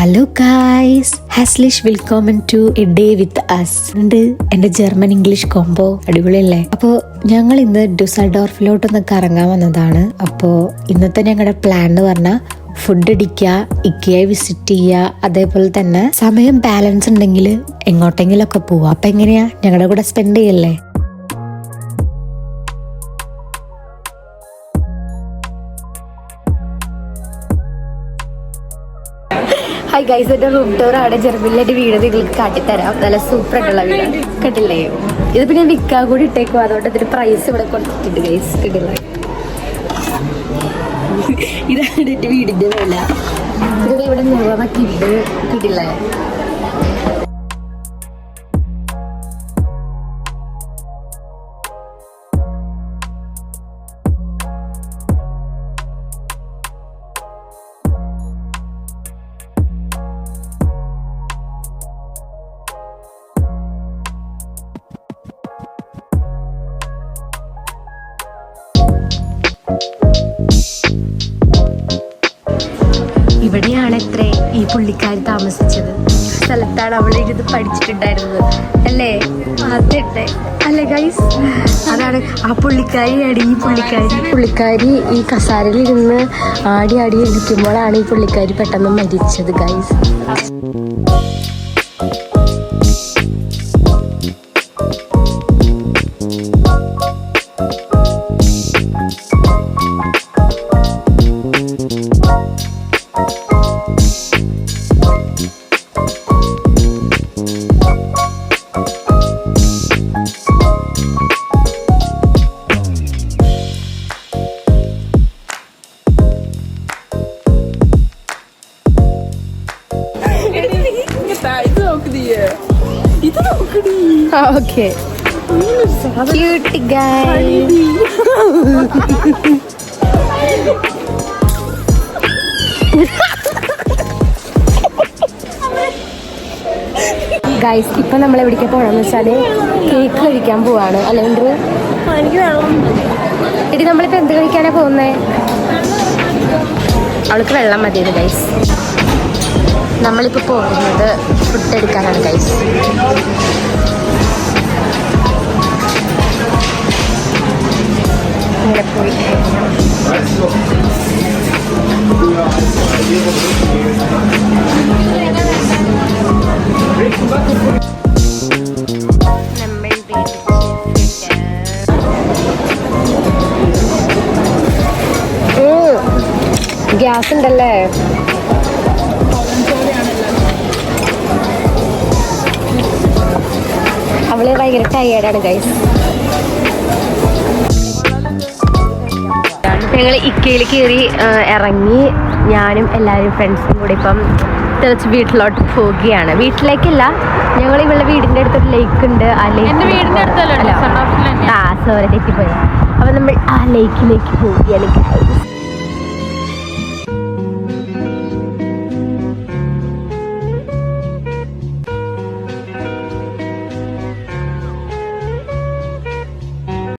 Hello guys, ഹാസ്ലിഷ് welcome to a day with us. എന്റെ German English combo അടിപൊളിയല്ലേ? അപ്പോൾ ഞങ്ങൾ ഇന്ന് ഡുസൽഡോർഫിലോട്ടൊന്ന് കറങ്ങാൻ വന്നതാണ്. അപ്പോൾ ഇന്നത്തെ ഞങ്ങളുടെ പ്ലാൻ എന്ന് പറഞ്ഞാൽ ഫുഡ് അടിക്കുക, ഇക്കയെ വിസിറ്റ് ചെയ്യുക, അതേപോലെ തന്നെ സമയം ബാലൻസ് ഉണ്ടെങ്കിൽ എങ്ങോട്ടെങ്കിലൊക്കെ പോവുക. അപ്പം എങ്ങനെയാ, ഞങ്ങളുടെ കൂടെ സ്പെൻഡ് ചെയ്യല്ലേ? ഹായ് ഗൈസ്, എൻ്റെ റൂം ടൂർ അവിടെ ജർമ്മനിലെ എൻ്റെ വീട് നിങ്ങൾക്ക് കാട്ടിത്തരാം. നല്ല സൂപ്പർ ആയിട്ടുള്ള വീട് കണ്ടില്ലേ? ഇത് പിന്നെ വിൽക്കാൻ കൂടി ഇട്ടേക്കും, അതുകൊണ്ട് ഇതിന് പ്രൈസ് ഇവിടെ കൊടുത്തിട്ടുണ്ട് ഗൈസ്. കിട്ടില്ല, ഇതാണ് എൻ്റെ വീടിൻ്റെ വില. ഇത് ഇവിടെ നിറമൊക്കെ ഉണ്ട്, കിട്ടില്ലേ? ഇവിടെയാണ് എത്രേ ഈ പുള്ളിക്കാരി താമസിച്ചത്. സ്ഥലത്താണ് അവൾ ഇരുന്ന് പഠിച്ചിട്ടുണ്ടായിരുന്നത് അല്ലേ? അതെ അല്ലേ ഗൈസ്? അതാണ് ആ പുള്ളിക്കാരിയാണ് ഈ പുള്ളിക്കാരി ഈ കസാരയിൽ ഇരുന്ന് ആടി ഇരിക്കുമ്പോഴാണ് ഈ പുള്ളിക്കാരി പെട്ടെന്ന് മരിച്ചത് guys. Okay. Cute guy. Guys, ഇപ്പൊ നമ്മൾ എവിടേക്ക് പോകണമെന്ന് വെച്ചാല് കേക്ക് കഴിക്കാൻ പോവാണ്. അല്ലെങ്കിൽ എടി, നമ്മളിപ്പോ എന്ത് കഴിക്കാനാ പോകുന്നേ? അവൾക്ക് വെള്ളം മതിയത് ഗൈസ്. നമ്മളിപ്പോ പോകുന്നത് ഫുഡ് എടുക്കാനാണ് ഗൈസ്. ഇവിടെ പോയി ഗ്യാസ് ഉണ്ടല്ലേ? അവള് ഭയങ്കര ടയേർഡാണ് ഗൈസ്. ഞങ്ങൾ ഇക്കയിൽ കയറി ഇറങ്ങി, ഞാനും എല്ലാവരും ഫ്രണ്ട്സും കൂടി ഇപ്പം തിരിച്ച് വീട്ടിലോട്ട് പോവുകയാണ്. വീട്ടിലേക്കല്ല, ഞങ്ങൾ ഇവളുടെ വീടിൻ്റെ അടുത്തൊരു ലേക്ക് ഉണ്ട്. ആ ലേക്ക് സോറി തെറ്റിപ്പോയി. അപ്പം നമ്മൾ ആ ലേക്കിലേക്ക് പോവുകയാണ് ഗൈസ്.